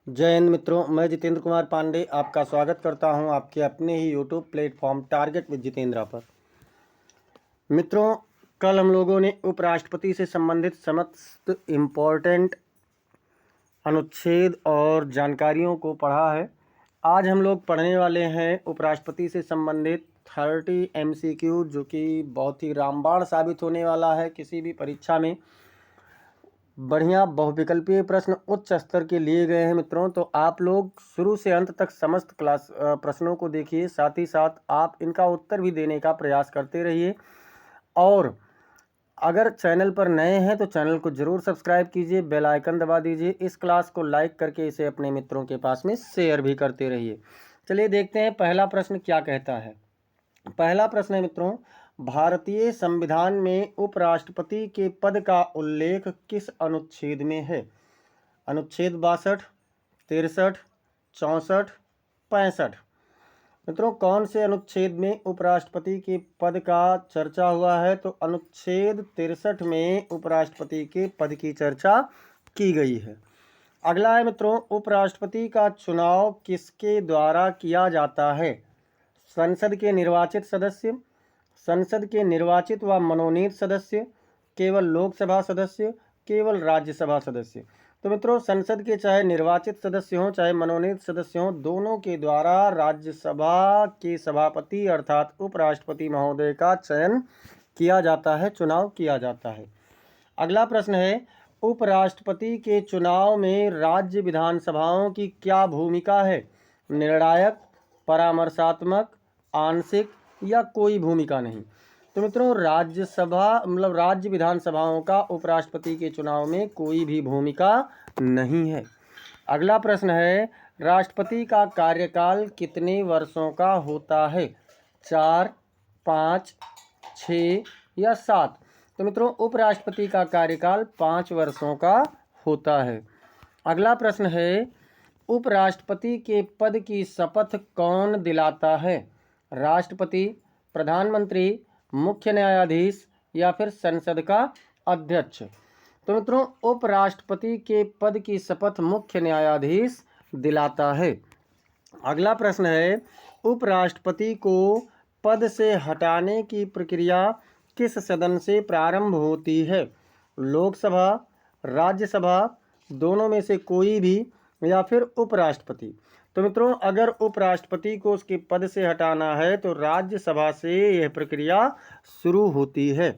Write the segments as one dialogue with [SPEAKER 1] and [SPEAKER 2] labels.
[SPEAKER 1] जय हिंद मित्रों, मैं जितेंद्र कुमार पांडे आपका स्वागत करता हूं आपके अपने ही YouTube platform target with Jitendra पर। मित्रों, कल हम लोगों ने उपराष्ट्रपति से संबंधित समस्त इम्पोर्टेंट अनुच्छेद और जानकारियों को पढ़ा है। आज हम लोग पढ़ने वाले हैं उपराष्ट्रपति से संबंधित 30 MCQ, जो कि बहुत ही रामबाण साबित होने वाला है किसी भी परीक्षा में। बढ़िया बहुविकल्पीय प्रश्न उच्च स्तर के लिए गए हैं मित्रों, तो आप लोग शुरू से अंत तक समस्त क्लास प्रश्नों को देखिए, साथ ही साथ आप इनका उत्तर भी देने का प्रयास करते रहिए। और अगर चैनल पर नए हैं तो चैनल को जरूर सब्सक्राइब कीजिए, बेल आइकन दबा दीजिए, इस क्लास को लाइक करके इसे अपने मित्रों के पास में शेयर भी करते रहिए। चलिए देखते हैं पहला प्रश्न क्या कहता है। पहला प्रश्न है मित्रों, भारतीय संविधान में उपराष्ट्रपति के पद का उल्लेख किस अनुच्छेद में है? अनुच्छेद 62, 63, 64, 65। मित्रों, कौन से अनुच्छेद में उपराष्ट्रपति के पद का चर्चा हुआ है? तो अनुच्छेद 63 में उपराष्ट्रपति के पद की चर्चा की गई है। अगला है मित्रों, उपराष्ट्रपति का चुनाव किसके द्वारा किया जाता है? संसद के निर्वाचित सदस्य, संसद के निर्वाचित व मनोनीत सदस्य, केवल लोकसभा सदस्य, केवल राज्यसभा सदस्य। तो मित्रों, संसद के चाहे निर्वाचित सदस्य हों चाहे मनोनीत सदस्य हों, दोनों के द्वारा राज्यसभा के सभापति अर्थात उपराष्ट्रपति महोदय का चयन किया जाता है, चुनाव किया जाता है। अगला प्रश्न है, उपराष्ट्रपति के चुनाव में राज्य विधानसभाओं की क्या भूमिका है? निर्णायक, परामर्शात्मक, आंशिक या कोई भूमिका नहीं। तो मित्रों, राज्यसभा राज्य विधानसभाओं का उपराष्ट्रपति के चुनाव में कोई भी भूमिका नहीं है। अगला प्रश्न है, राष्ट्रपति का कार्यकाल कितने वर्षों का होता है? 4, 5, 6 या 7? तो मित्रों, उपराष्ट्रपति का कार्यकाल 5 वर्षों का होता है। अगला प्रश्न है, उपराष्ट्रपति के पद की शपथ कौन दिलाता है? राष्ट्रपति, प्रधानमंत्री, मुख्य न्यायाधीश या फिर संसद का अध्यक्ष? तो मित्रों, उपराष्ट्रपति के पद की शपथ मुख्य न्यायाधीश दिलाता है। अगला प्रश्न है, उपराष्ट्रपति को पद से हटाने की प्रक्रिया किस सदन से प्रारंभ होती है? लोकसभा, राज्यसभा, दोनों में से कोई भी या फिर उपराष्ट्रपति? तो मित्रों, अगर उपराष्ट्रपति को उसके पद से हटाना है तो राज्यसभा से यह प्रक्रिया शुरू होती है।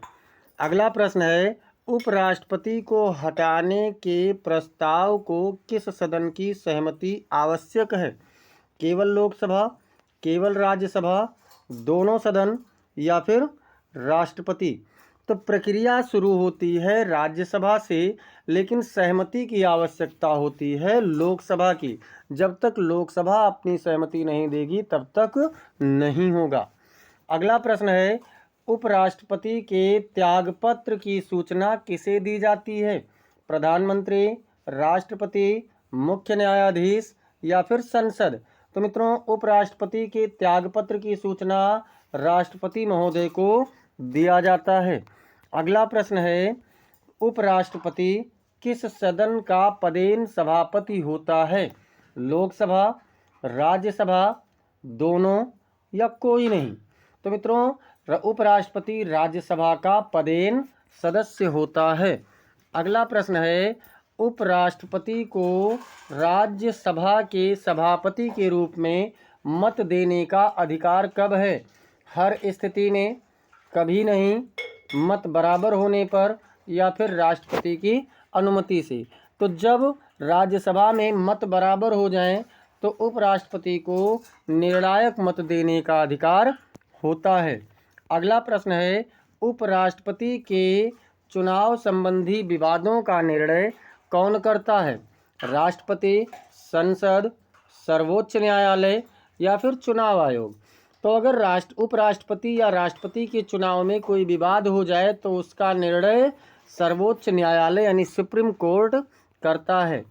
[SPEAKER 1] अगला प्रश्न है, उपराष्ट्रपति को हटाने के प्रस्ताव को किस सदन की सहमति आवश्यक है? केवल लोकसभा, केवल राज्यसभा, दोनों सदन या फिर राष्ट्रपति? तो प्रक्रिया शुरू होती है राज्यसभा से, लेकिन सहमति की आवश्यकता होती है लोकसभा की। जब तक लोकसभा अपनी सहमति नहीं देगी तब तक नहीं होगा। अगला प्रश्न है, उपराष्ट्रपति के त्यागपत्र की सूचना किसे दी जाती है? प्रधानमंत्री, राष्ट्रपति, मुख्य न्यायाधीश या फिर संसद? तो मित्रों, उपराष्ट्रपति के त्यागपत्र की सूचना राष्ट्रपति महोदय को दिया जाता है। अगला प्रश्न है, उपराष्ट्रपति किस सदन का पदेन सभापति होता है? लोकसभा, राज्यसभा, दोनों या कोई नहीं? तो मित्रों, उपराष्ट्रपति राज्यसभा का पदेन सदस्य होता है। अगला प्रश्न है, उपराष्ट्रपति को राज्यसभा के सभापति के रूप में मत देने का अधिकार कब है? हर स्थिति में, कभी नहीं, मत बराबर होने पर या फिर राष्ट्रपति की अनुमति से? तो जब राज्यसभा में मत बराबर हो जाएं तो उपराष्ट्रपति को निर्णायक मत देने का अधिकार होता है। अगला प्रश्न है, उपराष्ट्रपति के चुनाव संबंधी विवादों का निर्णय कौन करता है? राष्ट्रपति, संसद, सर्वोच्च न्यायालय या फिर चुनाव आयोग? तो अगर उपराष्ट्रपति या राष्ट्रपति के चुनाव में कोई विवाद हो जाए तो उसका निर्णय सर्वोच्च न्यायालय यानी सुप्रीम कोर्ट करता है।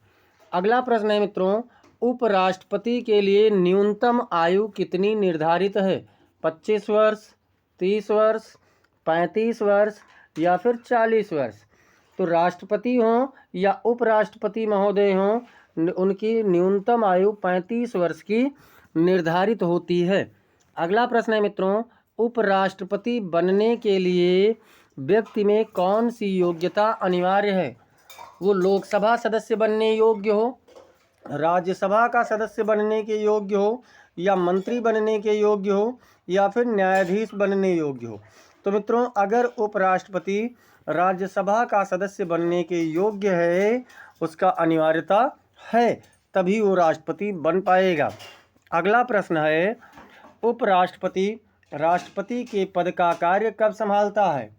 [SPEAKER 1] अगला प्रश्न है मित्रों, उपराष्ट्रपति के लिए न्यूनतम आयु कितनी निर्धारित है? 25 वर्ष, 30 वर्ष, 35 वर्ष या फिर 40 वर्ष? तो राष्ट्रपति हों या उपराष्ट्रपति महोदय हों, उनकी न्यूनतम आयु 35 वर्ष की निर्धारित होती है। अगला प्रश्न है मित्रों, उपराष्ट्रपति बनने के लिए व्यक्ति में कौन सी योग्यता अनिवार्य है? वो लोकसभा सदस्य बनने योग्य हो, राज्यसभा का सदस्य बनने के योग्य हो, या मंत्री बनने के योग्य हो, या फिर न्यायाधीश बनने योग्य हो। तो मित्रों, अगर उपराष्ट्रपति राज्यसभा का सदस्य बनने के योग्य है, उसका अनिवार्यता है, तभी वो राष्ट्रपति बन पाएगा। अगला प्रश्न है, उपराष्ट्रपति राष्ट्रपति के पद का कार्य कब संभालता है?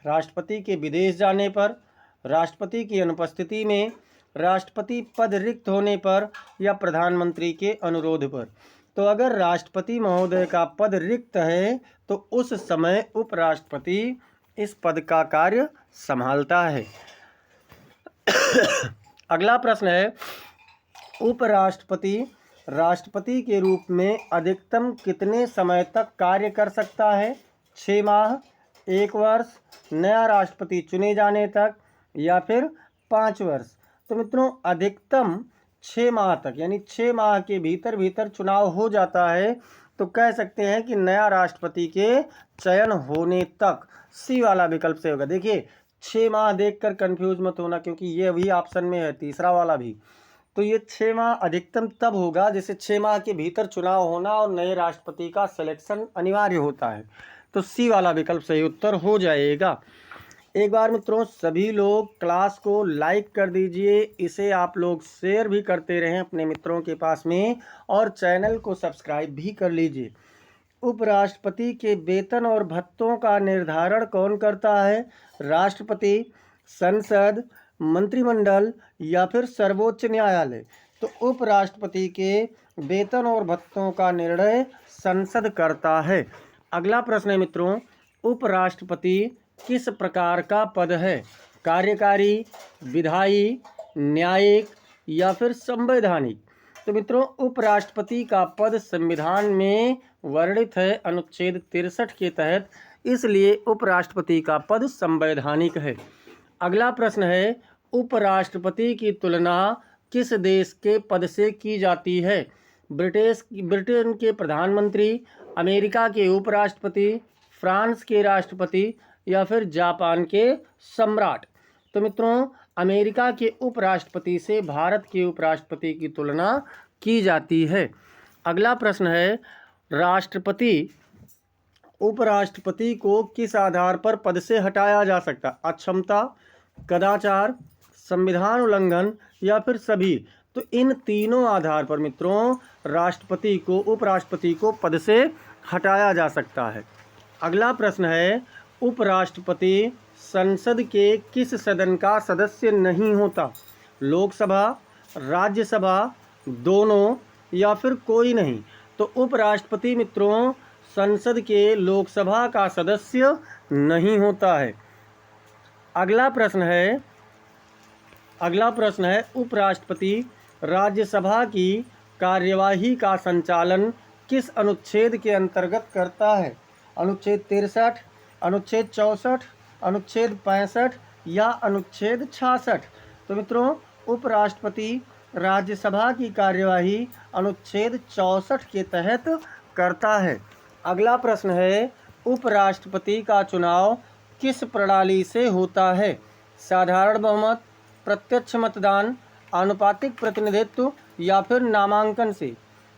[SPEAKER 1] राष्ट्रपति के विदेश जाने पर, राष्ट्रपति की अनुपस्थिति में, राष्ट्रपति पद रिक्त होने पर, या प्रधानमंत्री के अनुरोध पर। तो अगर राष्ट्रपति महोदय का पद रिक्त है तो उस समय उपराष्ट्रपति इस पद का कार्य संभालता है। अगला प्रश्न है, उपराष्ट्रपति राष्ट्रपति के रूप में अधिकतम कितने समय तक कार्य कर सकता है? 6 माह, 1 वर्ष, नया राष्ट्रपति चुने जाने तक, या फिर 5 वर्ष। तो मित्रों, अधिकतम 6 माह तक, यानी 6 माह के भीतर चुनाव हो जाता है तो कह सकते हैं कि नया राष्ट्रपति के चयन होने तक। सी वाला विकल्प से होगा। देखिए, 6 माह देखकर कंफ्यूज मत होना, क्योंकि ये भी ऑप्शन में है, तीसरा वाला भी। तो ये 6 माह अधिकतम तब होगा जैसे 6 माह के भीतर चुनाव होना और नए राष्ट्रपति का सिलेक्शन अनिवार्य होता है। तो सी वाला विकल्प सही उत्तर हो जाएगा। एक बार मित्रों, सभी लोग क्लास को लाइक कर दीजिए, इसे आप लोग शेयर भी करते रहें अपने मित्रों के पास में, और चैनल को सब्सक्राइब भी कर लीजिए। उपराष्ट्रपति के वेतन और भत्तों का निर्धारण कौन करता है? राष्ट्रपति, संसद, मंत्रिमंडल, या फिर सर्वोच्च न्यायालय। तो उपराष्ट्रपति के वेतन और भत्तों का निर्णय संसद करता है। अगला प्रश्न है मित्रों, उपराष्ट्रपति किस प्रकार का पद है? कार्यकारी, विधायी, न्यायिक, या फिर संवैधानिक। तो मित्रों, उपराष्ट्रपति का पद संविधान में वर्णित है अनुच्छेद 63 के तहत, इसलिए उपराष्ट्रपति का पद संवैधानिक है। अगला प्रश्न है, उपराष्ट्रपति की तुलना किस देश के पद से की जाती है? ब्रिटेन के प्रधानमंत्री, अमेरिका के उपराष्ट्रपति, फ्रांस के राष्ट्रपति, या फिर जापान के सम्राट। तो मित्रों, अमेरिका के उपराष्ट्रपति से भारत के उपराष्ट्रपति की तुलना की जाती है। अगला प्रश्न है, उपराष्ट्रपति को किस आधार पर पद से हटाया जा सकता? अक्षमता, कदाचार, संविधान उल्लंघन, या फिर सभी। तो इन तीनों आधार पर मित्रों उपराष्ट्रपति को पद से हटाया जा सकता है। अगला प्रश्न है, उपराष्ट्रपति संसद के किस सदन का सदस्य नहीं होता? लोकसभा, राज्यसभा, दोनों, या फिर कोई नहीं। तो उपराष्ट्रपति मित्रों संसद के लोकसभा का सदस्य नहीं होता है। अगला प्रश्न है, उपराष्ट्रपति राज्यसभा की कार्यवाही का संचालन किस अनुच्छेद के अंतर्गत करता है? अनुच्छेद 63, अनुच्छेद 64, अनुच्छेद 65, या अनुच्छेद 66। तो मित्रों, उपराष्ट्रपति राज्यसभा की कार्यवाही अनुच्छेद 64 के तहत करता है। अगला प्रश्न है, उपराष्ट्रपति का चुनाव किस प्रणाली से होता है? साधारण बहुमत, प्रत्यक्ष मतदान, आनुपातिक प्रतिनिधित्व, या फिर नामांकन से।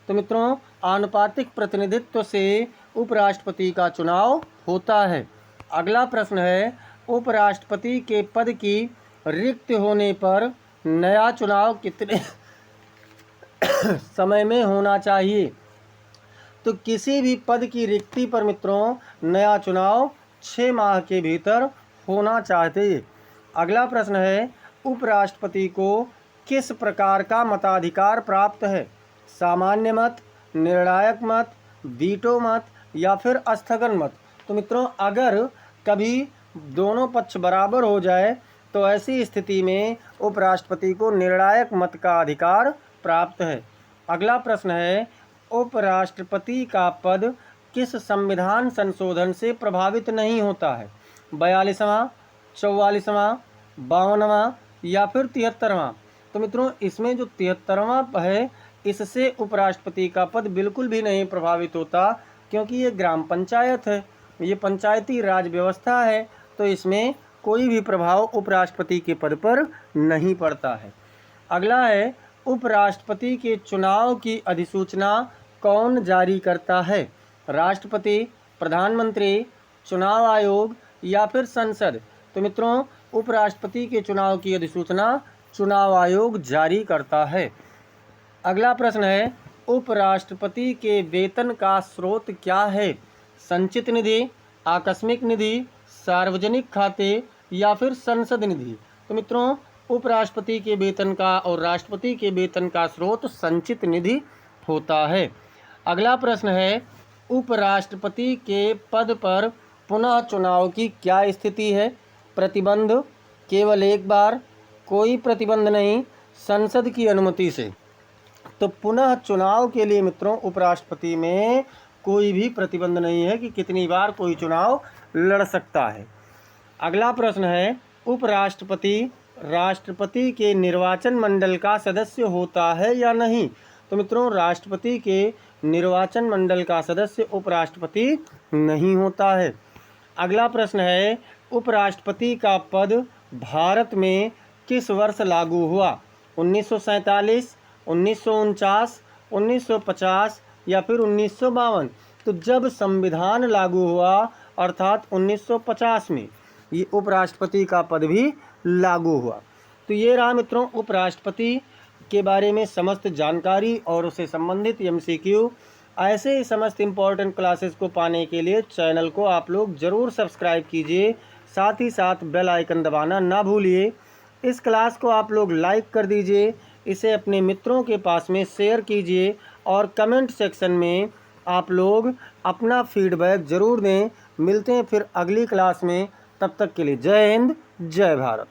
[SPEAKER 1] तो मित्रों, आनुपातिक प्रतिनिधित्व से उपराष्ट्रपति का चुनाव होता है। अगला प्रश्न है, उपराष्ट्रपति के पद की रिक्त होने पर नया चुनाव कितने समय में होना चाहिए? तो किसी भी पद की रिक्ति पर मित्रों नया चुनाव 6 माह के भीतर होना चाहिए। अगला प्रश्न है, उपराष्ट्रपति को किस प्रकार का मताधिकार प्राप्त है? सामान्य मत, निर्णायक मत, वीटो मत, या फिर स्थगन मत। तो मित्रों, अगर कभी दोनों पक्ष बराबर हो जाए तो ऐसी स्थिति में उपराष्ट्रपति को निर्णायक मत का अधिकार प्राप्त है। अगला प्रश्न है, उपराष्ट्रपति का पद किस संविधान संशोधन से प्रभावित नहीं होता है? 42वां, 44वां, 52वां, या फिर 73वां। तो मित्रों इसमें जो 73वां है इससे उपराष्ट्रपति का पद बिल्कुल भी नहीं प्रभावित होता, क्योंकि ये ग्राम पंचायत है, ये पंचायती राज व्यवस्था है, तो इसमें कोई भी प्रभाव उपराष्ट्रपति के पद पर नहीं पड़ता है। अगला है, उपराष्ट्रपति के चुनाव की अधिसूचना कौन जारी करता है? राष्ट्रपति, प्रधानमंत्री, चुनाव आयोग या फिर संसद? तो मित्रों उपराष्ट्रपति के चुनाव की अधिसूचना चुनाव आयोग जारी करता है। अगला प्रश्न है, उपराष्ट्रपति के वेतन का स्रोत क्या है? संचित निधि, आकस्मिक निधि, सार्वजनिक खाते या फिर संसद निधि? तो मित्रों उपराष्ट्रपति के वेतन का और राष्ट्रपति के वेतन का स्रोत संचित निधि होता है। अगला प्रश्न है, उपराष्ट्रपति के पद पर पुनः चुनाव की क्या स्थिति है? प्रतिबंध, केवल एक बार, कोई प्रतिबंध नहीं, संसद की अनुमति से? तो पुनः चुनाव के लिए मित्रों उपराष्ट्रपति में कोई भी प्रतिबंध नहीं है कि कितनी बार कोई चुनाव लड़ सकता है। अगला प्रश्न है, उपराष्ट्रपति राष्ट्रपति के निर्वाचन मंडल का सदस्य होता है या नहीं? तो मित्रों राष्ट्रपति के निर्वाचन मंडल का सदस्य उपराष्ट्रपति नहीं होता है। अगला प्रश्न है, उपराष्ट्रपति का पद भारत में किस वर्ष लागू हुआ? 1947, 1949, 1950 या फिर 1952? तो जब संविधान लागू हुआ अर्थात 1950 में ये उपराष्ट्रपति का पद भी लागू हुआ। तो ये रहा मित्रों उपराष्ट्रपति के बारे में समस्त जानकारी और उससे संबंधित MCQ। ऐसे ही समस्त इम्पोर्टेंट क्लासेस को पाने के लिए चैनल को आप लोग ज़रूर सब्सक्राइब कीजिए, साथ ही साथ बेल आइकन दबाना ना भूलिए। इस क्लास को आप लोग लाइक कर दीजिए, इसे अपने मित्रों के पास में शेयर कीजिए और कमेंट सेक्शन में आप लोग अपना फीडबैक ज़रूर दें। मिलते हैं फिर अगली क्लास में, तब तक के लिए जय हिंद, जय भारत।